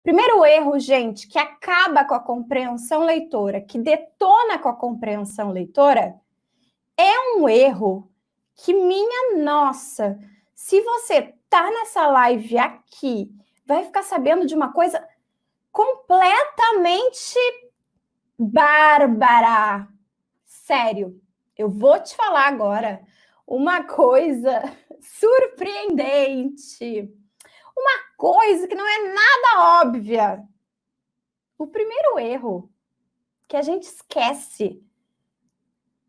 Primeiro erro, gente, que acaba com a compreensão leitora, que detona com a compreensão leitora, é um erro que, minha nossa, se você tá nessa live aqui, vai ficar sabendo de uma coisa completamente bárbara. Sério, eu vou te falar agora uma coisa surpreendente, uma coisa que não é nada óbvia. O primeiro erro que a gente esquece.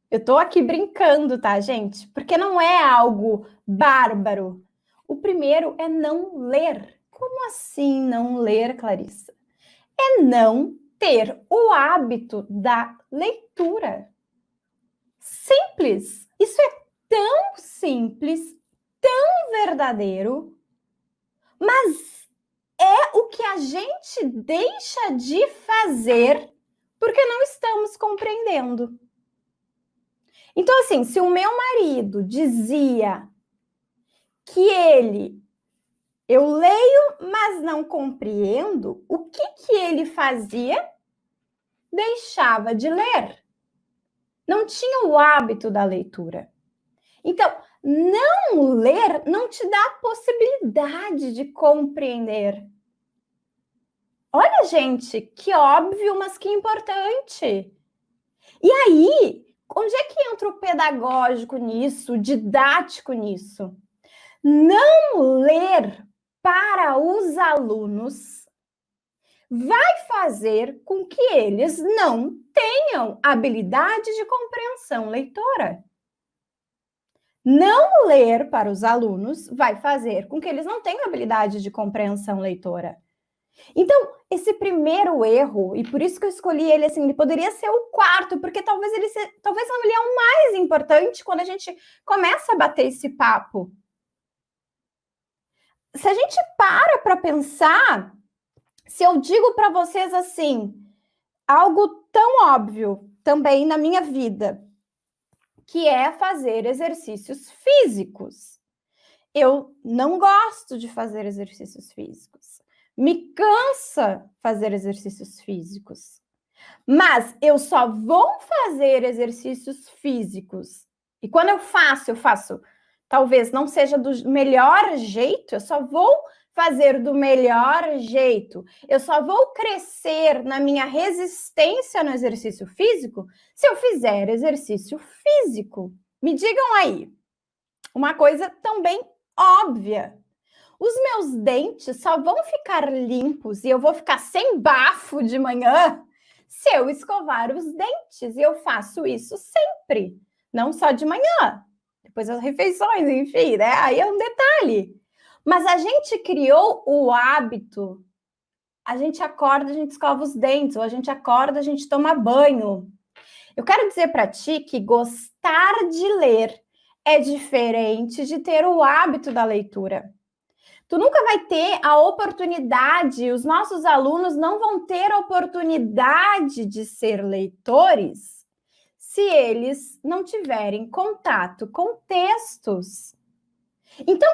Eu tô aqui brincando, tá, gente? Porque não é algo bárbaro. O primeiro é não ler. Como assim não ler, Clarissa? É não ter o hábito da leitura. Simples. Isso é tão simples, tão verdadeiro, mas é o que a gente deixa de fazer porque não estamos compreendendo. Então, assim, se o meu marido dizia que eu leio, mas não compreendo, o que ele fazia? Deixava de ler. Não tinha o hábito da leitura. Então, não ler não te dá a possibilidade de compreender. Olha, gente, que óbvio, mas que importante. E aí, onde é que entra o pedagógico nisso, o didático nisso? Não ler para os alunos vai fazer com que eles não tenham habilidade de compreensão leitora. Não ler para os alunos vai fazer com que eles não tenham habilidade de compreensão leitora. Então, esse primeiro erro, e por isso que eu escolhi ele assim, ele poderia ser o quarto, porque talvez não, ele é o mais importante quando a gente começa a bater esse papo. Se a gente para pensar, se eu digo para vocês assim, algo tão óbvio também na minha vida, que é fazer exercícios físicos. Eu não gosto de fazer exercícios físicos. Me cansa fazer exercícios físicos. Mas eu só vou fazer exercícios físicos. E quando eu faço, talvez não seja do melhor jeito, eu só vou fazer do melhor jeito. Eu só vou crescer na minha resistência no exercício físico se eu fizer exercício físico. Me digam aí, uma coisa também óbvia. Os meus dentes só vão ficar limpos e eu vou ficar sem bafo de manhã se eu escovar os dentes. E eu faço isso sempre, não só de manhã, depois das refeições, enfim, né? Aí é um detalhe. Mas a gente criou o hábito. A gente acorda, a gente escova os dentes, ou a gente acorda, a gente toma banho. Eu quero dizer para ti que gostar de ler é diferente de ter o hábito da leitura. Tu nunca vai ter a oportunidade, os nossos alunos não vão ter a oportunidade de ser leitores se eles não tiverem contato com textos. Então,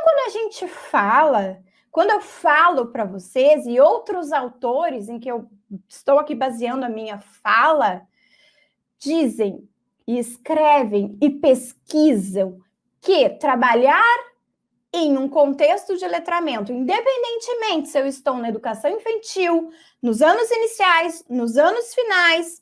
quando eu falo para vocês e outros autores em que eu estou aqui baseando a minha fala, dizem e escrevem e pesquisam que trabalhar em um contexto de letramento, independentemente se eu estou na educação infantil, nos anos iniciais, nos anos finais,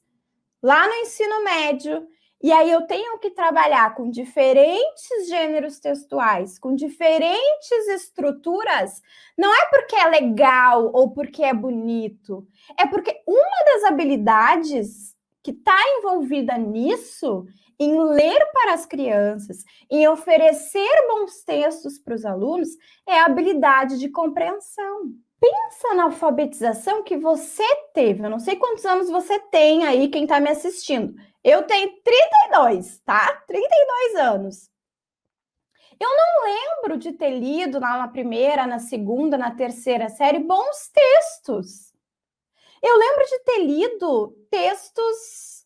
lá no ensino médio, e aí eu tenho que trabalhar com diferentes gêneros textuais, com diferentes estruturas, não é porque é legal ou porque é bonito, é porque uma das habilidades que está envolvida nisso, em ler para as crianças, em oferecer bons textos para os alunos, é a habilidade de compreensão. Pensa na alfabetização que você teve. Eu não sei quantos anos você tem aí, quem está me assistindo. Eu tenho 32, tá? 32 anos. Eu não lembro de ter lido lá na primeira, na segunda, na terceira série bons textos. Eu lembro de ter lido textos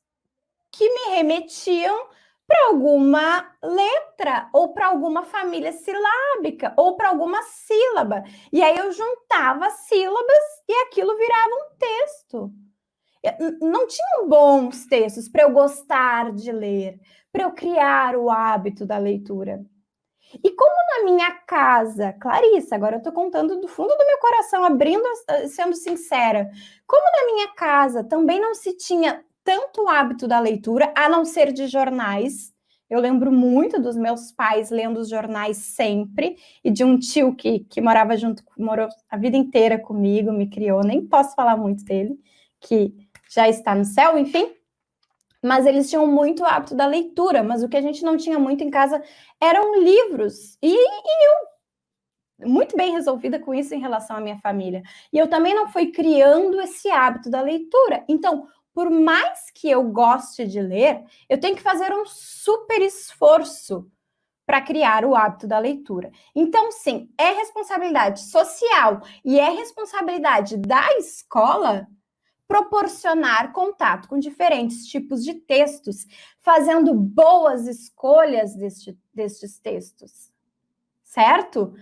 que me remetiam para alguma letra, ou para alguma família silábica, ou para alguma sílaba. E aí eu juntava sílabas e aquilo virava um texto. Não tinham bons textos para eu gostar de ler, para eu criar o hábito da leitura. E como na minha casa, Clarissa, agora eu estou contando do fundo do meu coração, abrindo, sendo sincera, como na minha casa também não se tinha tanto hábito da leitura, a não ser de jornais. Eu lembro muito dos meus pais lendo os jornais sempre, e de um tio que morava junto, morou a vida inteira comigo, me criou, nem posso falar muito dele, que já está no céu, enfim. Mas eles tinham muito hábito da leitura, mas o que a gente não tinha muito em casa eram livros. E eu, muito bem resolvida com isso em relação à minha família. E eu também não fui criando esse hábito da leitura. Então, por mais que eu goste de ler, eu tenho que fazer um super esforço para criar o hábito da leitura. Então, sim, é responsabilidade social e é responsabilidade da escola proporcionar contato com diferentes tipos de textos, fazendo boas escolhas destes textos, certo?